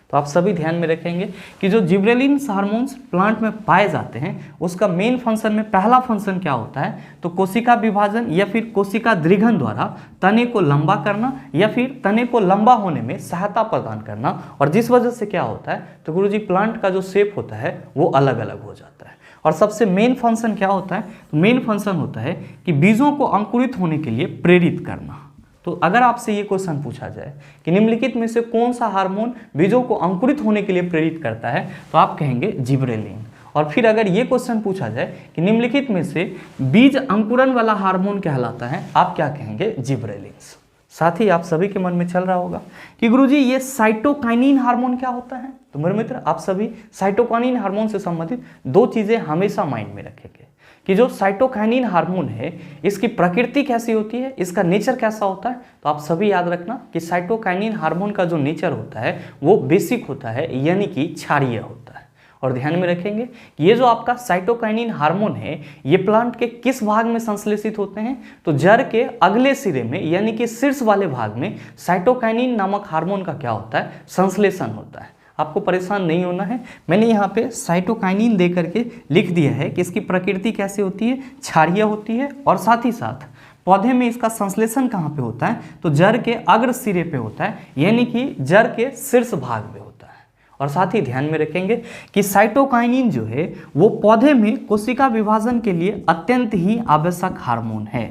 Speaker 1: तो आप सभी ध्यान में रखेंगे कि जो जिब्रेलिन हार्मोन्स प्लांट में पाए जाते हैं उसका मेन फंक्शन में पहला फंक्शन क्या होता है? तो कोशिका विभाजन या फिर कोशिका दृघन द्वारा तने को लंबा करना या फिर तने को लंबा होने में सहायता प्रदान करना, और जिस वजह से क्या होता है? तो गुरुजी प्लांट का जो शेप होता है वो अलग अलग हो जाता है। और सबसे मेन फंक्शन क्या होता है? तो मेन फंक्शन होता है कि बीजों को अंकुरित होने के लिए प्रेरित करना। तो अगर आपसे ये क्वेश्चन पूछा जाए कि निम्नलिखित में से कौन सा हार्मोन बीजों को अंकुरित होने के लिए प्रेरित करता है, तो आप कहेंगे जिब्रेलिन। और फिर अगर ये क्वेश्चन पूछा जाए कि निम्नलिखित में से बीज अंकुरन वाला हार्मोन कहलाता है, आप क्या कहेंगे? जिब्रेलिन्स। साथ ही आप सभी के मन में चल रहा होगा कि गुरुजी ये साइटोकाइनिन हार्मोन क्या होता है? तो मेरे मित्र, आप सभी साइटोकाइनिन हार्मोन से संबंधित 2 चीजें हमेशा माइंड में रखेंगे कि जो साइटोकाइनिन हार्मोन है इसकी प्रकृति कैसी होती है, इसका नेचर कैसा होता है। तो आप सभी याद रखना कि साइटोकाइनिन हार्मोन का जो नेचर होता है वो बेसिक होता है, यानी कि क्षारीय होता है। और ध्यान में रखेंगे कि ये जो आपका साइटोकाइनिन हार्मोन है ये प्लांट के किस भाग में संश्लेषित होते हैं, तो जड़ के अगले सिरे में यानी कि शीर्ष वाले भाग में साइटोकाइनिन नामक हार्मोन का क्या होता है, संश्लेषण होता है। आपको परेशान नहीं होना है, मैंने यहाँ पे साइटोकाइनिन दे करके लिख दिया है कि इसकी प्रकृति कैसे होती है, क्षारीय होती है, और साथ ही साथ पौधे में इसका संश्लेषण कहाँ पे होता है, तो जड़ के अग्र सिरे पे होता है, यानी कि जड़ के शीर्ष भाग में होता है। और साथ ही ध्यान में रखेंगे कि साइटोकाइनिन जो है वो पौधे में कोशिका विभाजन के लिए अत्यंत ही आवश्यक हार्मोन है।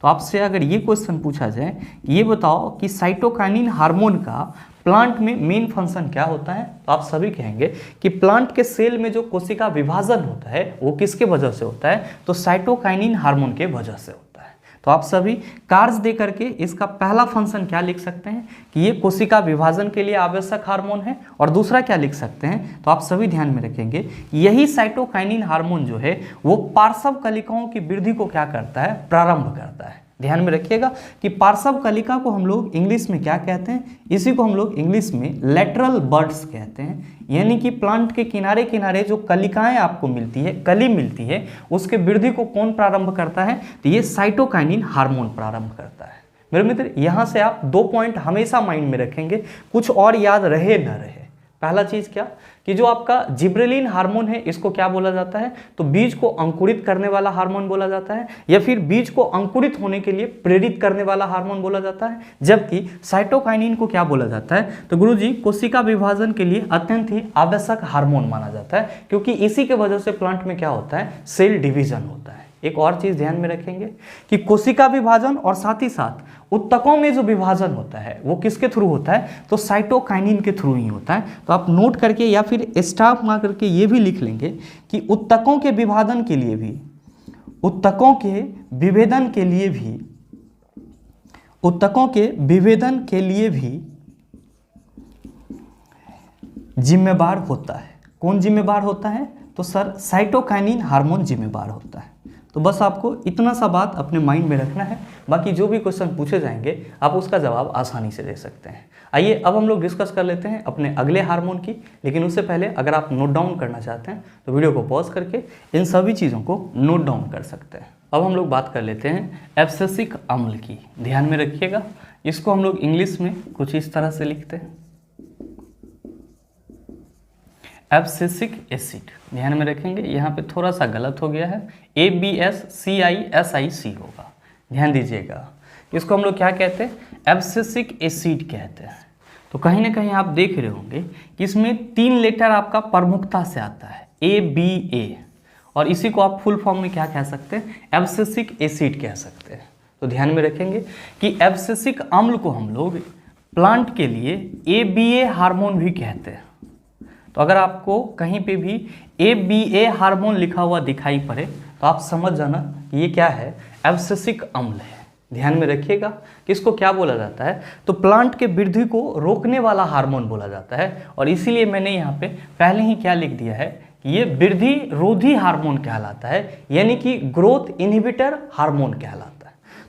Speaker 1: तो आपसे अगर ये क्वेश्चन पूछा जाए कि ये बताओ कि साइटोकाइनिन हार्मोन का प्लांट में मेन फंक्शन क्या होता है, तो आप सभी कहेंगे कि प्लांट के सेल में जो कोशिका विभाजन होता है वो किसके वजह से होता है, तो साइटोकाइनिन हार्मोन के वजह से होता है। तो आप सभी कार्य दे करके इसका पहला फंक्शन क्या लिख सकते हैं कि ये कोशिका विभाजन के लिए आवश्यक हार्मोन है, और दूसरा क्या लिख सकते हैं, तो आप सभी ध्यान में रखेंगे यही साइटोकाइनिन हार्मोन जो है वो पार्श्व कलिकाओं की वृद्धि को क्या करता है, प्रारंभ करता है। ध्यान में रखिएगा कि पार्श्व कलिका को हम लोग इंग्लिश में क्या कहते हैं, इसी को हम लोग इंग्लिश में लैटरल बड्स कहते हैं, यानी कि प्लांट के किनारे किनारे जो कलिकाएं आपको मिलती है, कली मिलती है, उसके वृद्धि को कौन प्रारंभ करता है, तो ये साइटोकाइनिन हार्मोन प्रारंभ करता है। मेरे मित्र यहाँ से आप 2 पॉइंट हमेशा माइंड में रखेंगे, कुछ और याद रहे न रहे। पहला चीज क्या कि जो आपका जिब्रेलिन हार्मोन है इसको क्या बोला जाता है, तो बीज को अंकुरित करने वाला हार्मोन बोला जाता है, या फिर बीज को अंकुरित होने के लिए प्रेरित करने वाला हार्मोन बोला जाता है। जबकि साइटोकाइनिन को क्या बोला जाता है, तो गुरुजी कोशिका विभाजन के लिए अत्यंत ही आवश्यक हार्मोन माना जाता है, क्योंकि इसी के वजह से प्लांट में क्या होता है, सेल डिवीजन होता है। एक और चीज ध्यान में रखेंगे कि कोशिका विभाजन और साथ ही साथ उत्तकों में जो विभाजन होता है वो किसके थ्रू होता है, तो साइटोकाइनिन के थ्रू ही होता है। तो आप नोट करके या फिर स्टाफ मार करके ये भी लिख लेंगे कि उत्तकों के विभाजन के लिए भी, उत्तकों के विभेदन के लिए भी, उत्तकों के विभेदन के लिए भी जिम्मेदार होता है। कौन जिम्मेदार होता है, तो सर साइटोकाइनिन हार्मोन जिम्मेदार होता है। तो बस आपको इतना सा बात अपने माइंड में रखना है, बाकी जो भी क्वेश्चन पूछे जाएंगे आप उसका जवाब आसानी से दे सकते हैं। आइए अब हम लोग डिस्कस कर लेते हैं अपने अगले हार्मोन की, लेकिन उससे पहले अगर आप नोट डाउन करना चाहते हैं तो वीडियो को पॉज करके इन सभी चीज़ों को नोट डाउन कर सकते हैं। अब हम लोग बात कर लेते हैं एब्सिसिक अम्ल की। ध्यान में रखिएगा, इसको हम लोग इंग्लिश में कुछ इस तरह से लिखते हैं, एब्सिसिक एसिड। ध्यान में रखेंगे यहाँ पे थोड़ा सा गलत हो गया है, ABSCISIC होगा, ध्यान दीजिएगा। इसको हम लोग क्या कहते हैं, एब्सिसिक एसिड कहते हैं। तो कहीं ना कहीं आप देख रहे होंगे कि इसमें 3 लेटर आपका प्रमुखता से आता है, ABA, और इसी को आप फुल फॉर्म में क्या कह सकते हैं, एब्सिसिक एसिड कह सकते हैं। तो ध्यान में रखेंगे कि एब्सिसिक अम्ल को हम लोग प्लांट के लिए ABA हार्मोन भी कहते हैं। तो अगर आपको कहीं पे भी ABA हार्मोन लिखा हुआ दिखाई पड़े तो आप समझ जाना ये क्या है, एब्सिसिक अम्ल है। ध्यान में रखिएगा कि इसको क्या बोला जाता है, तो प्लांट के वृद्धि को रोकने वाला हार्मोन बोला जाता है, और इसीलिए मैंने यहाँ पे पहले ही क्या लिख दिया है कि ये वृद्धि रोधी हार्मोन कहलाता है, यानी कि ग्रोथ इनहिबिटर हार्मोन कहलाता है।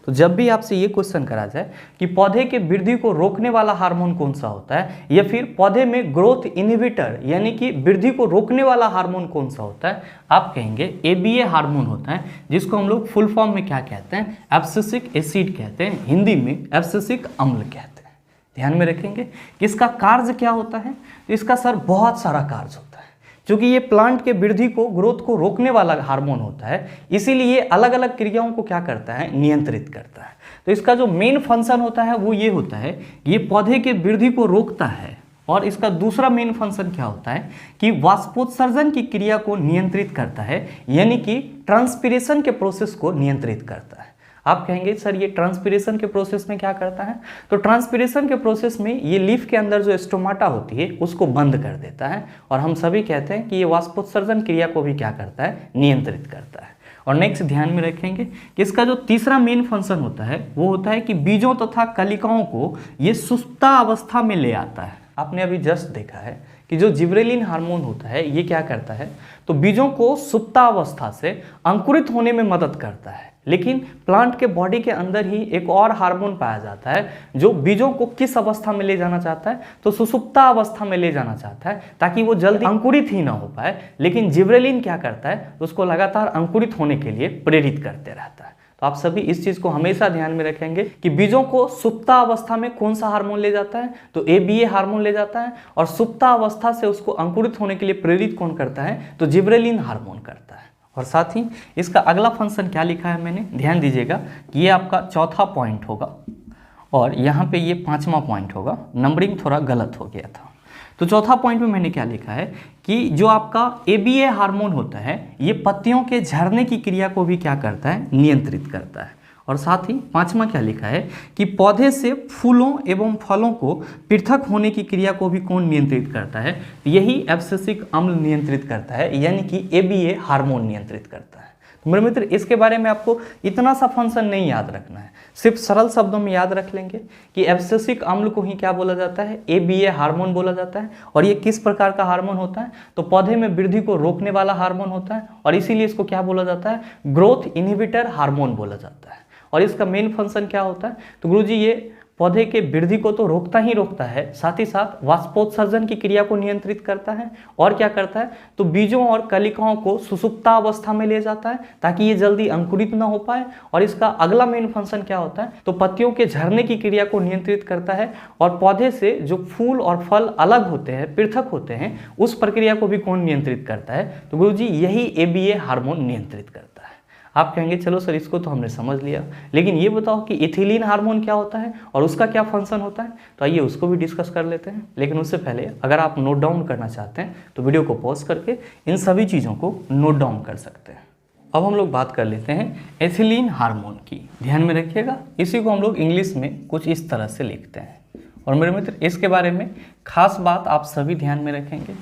Speaker 1: तो जब भी आपसे ये क्वेश्चन करा जाए कि पौधे के वृद्धि को रोकने वाला हार्मोन कौन सा होता है, या फिर पौधे में ग्रोथ इनहिबिटर यानी कि वृद्धि को रोकने वाला हार्मोन कौन सा होता है, आप कहेंगे ABA हार्मोन होता है, जिसको हम लोग फुल फॉर्म में क्या कहते हैं, एब्सिसिक एसिड कहते हैं, हिंदी में एब्सिसिक अम्ल कहते हैं। ध्यान में रखेंगे कि इसका कार्य क्या होता है, तो इसका सर बहुत सारा कार्य होता है। क्योंकि ये प्लांट के वृद्धि को, ग्रोथ को रोकने वाला हार्मोन होता है, इसीलिए अलग अलग क्रियाओं को क्या करता है, नियंत्रित करता है। तो इसका जो मेन फंक्शन होता है वो ये होता है, ये पौधे के वृद्धि को रोकता है, और इसका दूसरा मेन फंक्शन क्या होता है कि वाष्पोत्सर्जन की क्रिया को नियंत्रित करता है, यानी कि ट्रांसपीरेशन के प्रोसेस को नियंत्रित करता है। आप कहेंगे सर ये ट्रांसपीरेशन के प्रोसेस में क्या करता है, तो ट्रांसपीरेशन के प्रोसेस में ये लीफ के अंदर जो स्टोमाटा होती है उसको बंद कर देता है, और हम सभी कहते हैं कि ये वाष्पोत्सर्जन क्रिया को भी क्या करता है, नियंत्रित करता है। और नेक्स्ट ध्यान में रखेंगे कि इसका जो तीसरा मेन फंक्शन होता है वो होता है कि बीजों तथा कलिकाओं को ये सुप्ता अवस्था में ले आता है। आपने अभी जस्ट देखा है कि जो जिब्रेलिन हार्मोन होता है ये क्या करता है, तो बीजों को सुप्तावस्था से अंकुरित होने में मदद करता है। लेकिन प्लांट के बॉडी के अंदर ही एक और हार्मोन पाया जाता है जो बीजों को किस अवस्था में ले जाना चाहता है, तो सुसुप्ता अवस्था में ले जाना चाहता है ताकि वो जल्दी अंकुरित ही ना हो पाए। लेकिन जिब्रेलिन क्या करता है, तो उसको लगातार अंकुरित होने के लिए प्रेरित करते रहता है। तो आप सभी इस चीज को हमेशा ध्यान में रखेंगे कि बीजों को सुप्ता अवस्था में कौन सा हार्मोन ले जाता है, तो ABA हार्मोन ले जाता है, और सुप्ता अवस्था से उसको अंकुरित होने के लिए प्रेरित कौन करता है, तो जिब्रेलिन हार्मोन करता है। और साथ ही इसका अगला फंक्शन क्या लिखा है मैंने, ध्यान दीजिएगा कि ये आपका चौथा पॉइंट होगा और यहाँ पे ये 5वां पॉइंट होगा, नंबरिंग थोड़ा गलत हो गया था। तो चौथा पॉइंट में मैंने क्या लिखा है कि जो आपका ABA हार्मोन होता है ये पत्तियों के झड़ने की क्रिया को भी क्या करता है, नियंत्रित करता है। और साथ ही 5वां क्या लिखा है कि पौधे से फूलों एवं फलों को पृथक होने की क्रिया को भी कौन नियंत्रित करता है, यही एब्सिसिक अम्ल नियंत्रित करता है, यानी कि ABA हार्मोन नियंत्रित करता है। तो मेरे मित्र इसके बारे में आपको इतना सा फंक्शन नहीं याद रखना है, सिर्फ सरल शब्दों में याद रख लेंगे कि एब्सिसिक अम्ल को ही क्या बोला जाता है, ABA हार्मोन बोला जाता है। और ये किस प्रकार का हार्मोन होता है, तो पौधे में वृद्धि को रोकने वाला हार्मोन होता है और इसीलिए इसको क्या बोला जाता है, ग्रोथ इनहिबिटर हार्मोन बोला जाता है। और इसका मेन फंक्शन क्या होता है, तो गुरुजी ये पौधे के वृद्धि को तो रोकता ही रोकता है, साथ ही साथ वाष्पोत्सर्जन की क्रिया को नियंत्रित करता है। और क्या करता है, तो बीजों और कलिकाओं को सुसुप्ता अवस्था में ले जाता है ताकि ये जल्दी अंकुरित ना हो पाए। और इसका अगला मेन फंक्शन क्या होता है, तो पत्तियों के झड़ने की क्रिया को नियंत्रित करता है और पौधे से जो फूल और फल अलग होते हैं, पृथक होते हैं, उस प्रक्रिया को भी कौन नियंत्रित करता है, तो गुरुजी यही ABA हार्मोन नियंत्रित करता है। आप कहेंगे चलो सर इसको तो हमने समझ लिया, लेकिन ये बताओ कि इथिलीन हार्मोन क्या होता है और उसका क्या फंक्शन होता है, तो आइए उसको भी डिस्कस कर लेते हैं। लेकिन उससे पहले अगर आप नोट डाउन करना चाहते हैं तो वीडियो को पॉज करके इन सभी चीज़ों को नोट डाउन कर सकते हैं। अब हम लोग बात कर लेते हैं एथिलीन हार्मोन की। ध्यान में रखिएगा, इसी को हम लोग इंग्लिश में कुछ इस तरह से लिखते हैं। और मेरे मित्र इसके बारे में खास बात आप सभी ध्यान में रखेंगे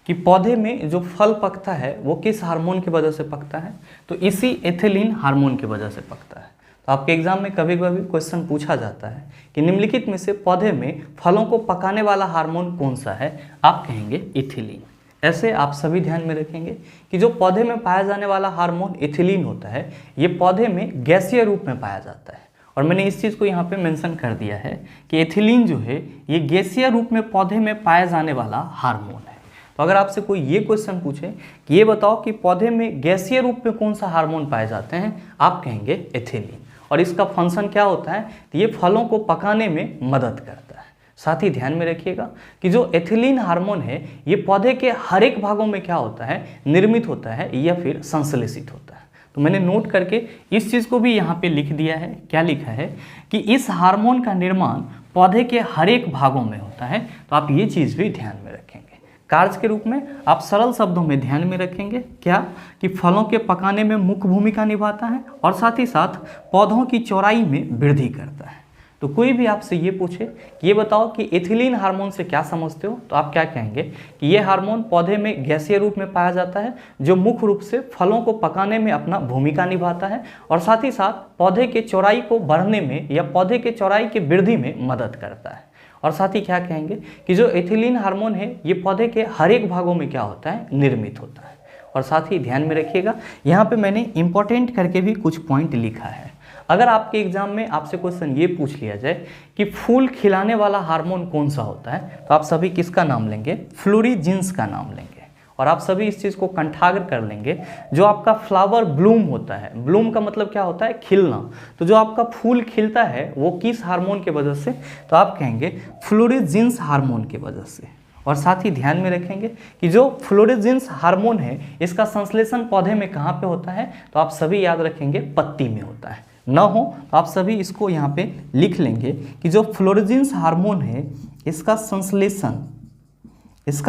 Speaker 1: कि पौधे में जो फल पकता है वो किस हार्मोन की वजह से पकता है, तो इसी एथिलीन हार्मोन की वजह से पकता है। तो आपके एग्जाम में कभी कभी क्वेश्चन पूछा जाता है कि निम्नलिखित में से पौधे में फलों को पकाने वाला हार्मोन कौन सा है, आप कहेंगे इथिलीन। ऐसे आप सभी ध्यान में रखेंगे कि जो पौधे में पाया जाने वाला हार्मोन इथिलीन होता है ये पौधे में गैसीय रूप में पाया जाता है। और मैंने इस चीज़ को यहाँ पे मेंशन कर दिया है कि एथिलीन जो है ये गैसीय रूप में पौधे में पाया जाने वाला हार्मोन है। तो अगर आपसे कोई ये क्वेश्चन पूछे कि ये बताओ कि पौधे में गैसीय रूप में कौन सा हार्मोन पाए जाते हैं, आप कहेंगे एथिलीन। और इसका फंक्शन क्या होता है, तो ये फलों को पकाने में मदद करता है। साथ ही ध्यान में रखिएगा कि जो एथिलीन हार्मोन है ये पौधे के हर एक भागों में क्या होता है, निर्मित होता है या फिर संश्लेषित होता है। तो मैंने नोट करके इस चीज़ को भी यहाँ पे लिख दिया है। क्या लिखा है कि इस हार्मोन का निर्माण पौधे के हर एक भागों में होता है। तो आप ये चीज़ भी ध्यान में रखेंगे। कार्य के रूप में आप सरल शब्दों में ध्यान में रखेंगे क्या, कि फलों के पकाने में मुख्य भूमिका निभाता है और साथ ही साथ पौधों की चौड़ाई में वृद्धि करता है। तो कोई भी आपसे ये पूछे कि ये बताओ कि एथिलीन हार्मोन से क्या समझते हो, तो आप क्या कहेंगे कि ये हार्मोन पौधे में गैसीय रूप में पाया जाता है जो मुख्य रूप से फलों को पकाने में अपना भूमिका निभाता है और साथ ही साथ पौधे के चौड़ाई को बढ़ने में या पौधे के चौड़ाई की वृद्धि में मदद करता है। और साथ ही क्या कहेंगे कि जो एथिलीन हार्मोन है ये पौधे के हर एक भागों में क्या होता है, निर्मित होता है। और साथ ही ध्यान में रखिएगा यहाँ पे मैंने इंपॉर्टेंट करके भी कुछ पॉइंट लिखा है। अगर आपके एग्जाम में आपसे क्वेश्चन ये पूछ लिया जाए कि फूल खिलाने वाला हार्मोन कौन सा होता है, तो आप सभी किसका नाम लेंगे, फ्लोरीजिन्स का नाम लेंगे। और आप सभी इस चीज़ को कंठाग्र कर लेंगे, जो आपका फ्लावर ब्लूम होता है, ब्लूम का मतलब क्या होता है, खिलना। तो जो आपका फूल खिलता है वो किस हार्मोन की वजह से, तो आप कहेंगे फ्लोरीजिन्स हार्मोन की वजह से। और साथ ही ध्यान में रखेंगे कि जो फ्लोरीजिन्स हार्मोन है इसका संश्लेषण पौधे में कहाँ पे होता है, तो आप सभी याद रखेंगे पत्ती में होता है। न हो तो आप सभी इसको यहाँ पे लिख लेंगे कि जो फ्लोरीजिन्स हार्मोन है इसका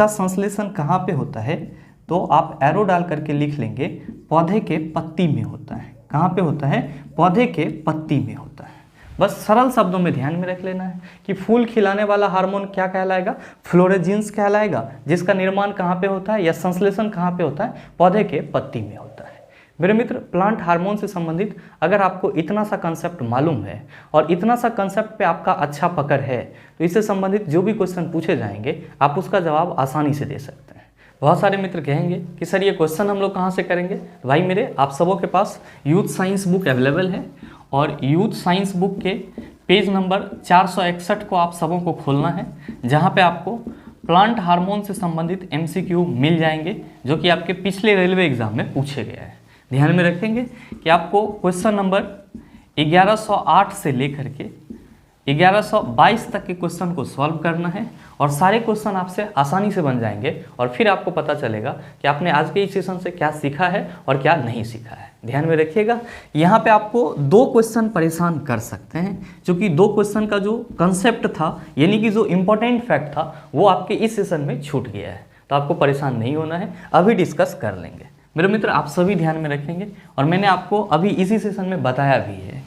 Speaker 1: संश्लेषण कहाँ पे होता है, तो आप एरो डाल करके लिख लेंगे पौधे के पत्ती में होता है। कहाँ पे होता है, पौधे के पत्ती में होता है। बस सरल शब्दों में ध्यान में रख लेना है कि फूल खिलाने वाला हार्मोन क्या कहलाएगा, फ्लोरीजिन्स कहलाएगा, जिसका निर्माण कहाँ पे होता है या संश्लेषण कहाँ पे होता है, पौधे के पत्ती में होता है। मेरे मित्र, प्लांट हार्मोन से संबंधित अगर आपको इतना सा कंसेप्ट मालूम है और इतना सा कंसेप्ट पे आपका अच्छा पकड़ है तो इससे संबंधित जो भी क्वेश्चन पूछे जाएंगे आप उसका जवाब आसानी से दे सकते हैं। बहुत सारे मित्र कहेंगे कि सर ये क्वेश्चन हम लोग कहाँ से करेंगे। तो भाई मेरे, आप सबों के पास यूथ साइंस बुक अवेलेबल है और यूथ साइंस बुक के पेज नंबर 461 को आप सबों को खोलना है, जहाँ पे आपको प्लांट हार्मोन से संबंधित MCQ मिल जाएंगे जो कि आपके पिछले रेलवे एग्जाम में पूछे गए हैं। ध्यान में रखेंगे कि आपको क्वेश्चन नंबर 1108 से लेकर के 1122 तक के क्वेश्चन को सॉल्व करना है और सारे क्वेश्चन आपसे आसानी से बन जाएंगे और फिर आपको पता चलेगा कि आपने आज के इस सेशन से क्या सीखा है और क्या नहीं सीखा है। ध्यान में रखिएगा, यहाँ पे आपको 2 क्वेश्चन परेशान कर सकते हैं, क्योंकि 2 क्वेश्चन का जो कंसेप्ट था यानी कि जो इम्पोर्टेंट फैक्ट था वो आपके इस सेशन में छूट गया है। तो आपको परेशान नहीं होना है, अभी डिस्कस कर लेंगे। मेरे मित्र, आप सभी ध्यान में रखेंगे और मैंने आपको अभी इसी सेशन में बताया भी है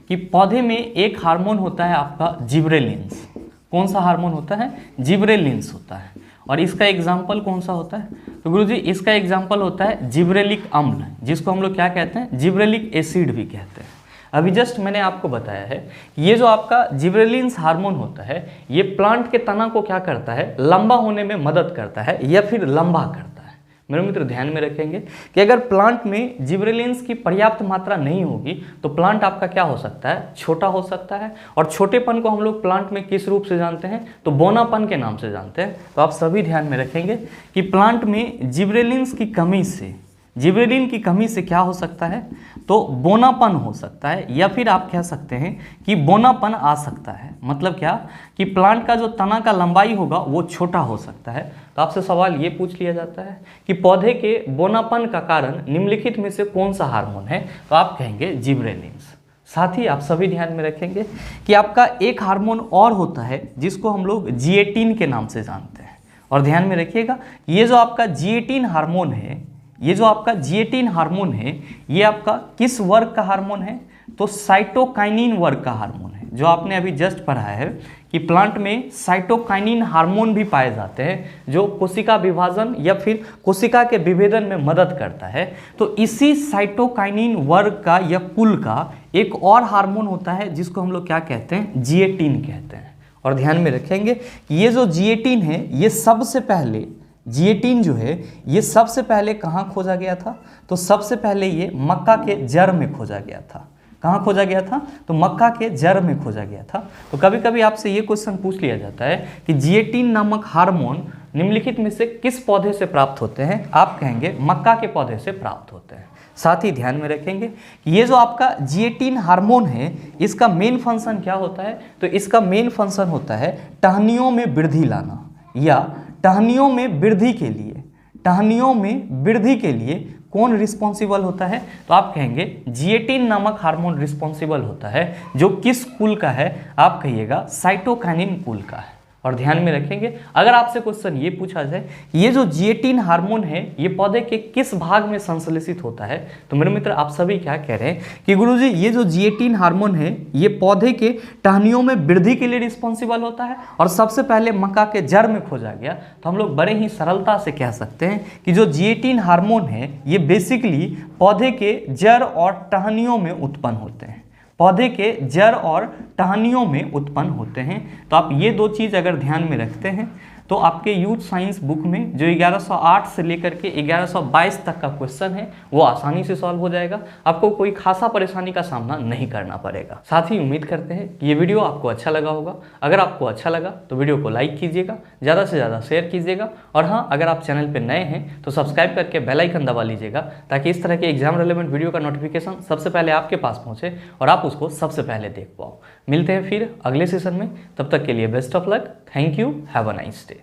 Speaker 1: कि पौधे में एक हार्मोन होता है आपका जिब्रेलिन्स। कौन सा हार्मोन होता है? जिब्रेलिन्स होता है। और इसका एग्जाम्पल कौन सा होता है? तो गुरुजी इसका एग्जाम्पल होता है जिब्रेलिक अम्ल, जिसको हम लोग क्या कहते हैं? जिब्रेलिक एसिड भी कहते हैं। अभी जस्ट मैंने आपको बताया है ये जो आपका जिब्रेलिन्स हार्मोन होता है ये प्लांट के तना को क्या करता है? लंबा होने में मदद करता है या फिर लंबा करता है। मेरे मित्र ध्यान में रखेंगे कि अगर प्लांट में जिब्रेलिन्स की पर्याप्त मात्रा नहीं होगी तो प्लांट आपका क्या हो सकता है? छोटा हो सकता है। और छोटेपन को हम लोग प्लांट में किस रूप से जानते हैं? तो बौनापन के नाम से जानते हैं। तो आप सभी ध्यान में रखेंगे कि प्लांट में जिब्रेलिन्स की कमी से, जिब्रेलिन की कमी से क्या हो सकता है? तो बौनापन हो सकता है या फिर आप कह सकते हैं कि बौनापन आ सकता है। मतलब क्या कि प्लांट का जो तना का लंबाई होगा वो छोटा हो सकता है। तो आपसे सवाल ये पूछ लिया जाता है कि पौधे के बौनापन का कारण निम्नलिखित में से कौन सा हार्मोन है? तो आप कहेंगे जिब्रेलिन्स। साथ ही आप सभी ध्यान में रखेंगे कि आपका एक हार्मोन और होता है जिसको हम लोग G18 के नाम से जानते हैं। और ध्यान में रखिएगा ये जो आपका G18 हार्मोन है, ये जो आपका G18 हार्मोन है ये आपका किस वर्ग का हार्मोन है? तो साइटोकाइनिन वर्ग का हार्मोन है। जो आपने अभी जस्ट पढ़ा है कि प्लांट में साइटोकाइनिन हार्मोन भी पाए जाते हैं जो कोशिका विभाजन या फिर कोशिका के विभेदन में मदद करता है। तो इसी साइटोकाइनिन वर्ग का या कुल का एक और हार्मोन होता है जिसको हम लोग क्या कहते हैं? G18 कहते हैं। और ध्यान में रखेंगे कि ये जो G18 है ये सबसे पहले G18 जो है ये सबसे पहले कहाँ खोजा गया था? तो सबसे पहले ये मक्का के जड़ में खोजा गया था। कहाँ खोजा गया था? तो मक्का के जड़ में खोजा गया था। तो कभी कभी आपसे ये क्वेश्चन पूछ लिया जाता है कि G18 नामक हार्मोन निम्नलिखित में से किस पौधे से प्राप्त होते हैं? आप कहेंगे मक्का के पौधे से प्राप्त होते हैं। साथ ही ध्यान में रखेंगे कि ये जो आपका G18 हार्मोन है इसका मेन फंक्शन क्या होता है? तो इसका मेन फंक्शन होता है टहनियों में वृद्धि लाना या टहनियों में वृद्धि के लिए, टहनियों में वृद्धि के लिए कौन रिस्पॉन्सिबल होता है? तो आप कहेंगे G18 नामक हार्मोन रिस्पॉन्सिबल होता है जो किस कुल का है? आप कहिएगा साइटोकाइनिन कुल का है। और ध्यान में रखेंगे अगर आपसे क्वेश्चन ये पूछा जाए ये जो G18 हार्मोन है ये पौधे के किस भाग में संश्लेषित होता है? तो मेरे मित्र आप सभी क्या कह रहे हैं कि गुरुजी ये जो G18 हार्मोन है ये पौधे के टहनियों में वृद्धि के लिए रिस्पॉन्सिबल होता है और सबसे पहले मक्का के जड़ में खोजा गया। तो हम लोग बड़े ही सरलता से कह सकते हैं कि जो G18 हार्मोन है ये बेसिकली पौधे के जड़ और टहनियों में उत्पन्न होते हैं, पौधे के जड़ और टहनियों में उत्पन्न होते हैं। तो आप ये 2 चीज़ अगर ध्यान में रखते हैं तो आपके यूथ साइंस बुक में जो 1108 से लेकर के 1122 तक का क्वेश्चन है वो आसानी से सॉल्व हो जाएगा। आपको कोई खासा परेशानी का सामना नहीं करना पड़ेगा। साथ ही उम्मीद करते हैं कि ये वीडियो आपको अच्छा लगा होगा। अगर आपको अच्छा लगा तो वीडियो को लाइक कीजिएगा, ज़्यादा से ज़्यादा शेयर कीजिएगा और हाँ, अगर आप चैनल पर नए हैं तो सब्सक्राइब करके बेल आइकन दबा लीजिएगा ताकि इस तरह के एग्जाम रिलेवेंट वीडियो का नोटिफिकेशन सबसे पहले आपके पास पहुँचे और आप उसको सबसे पहले देख पाओ। मिलते हैं फिर अगले सेशन में, तब तक के लिए best of luck. Thank you, have a nice day.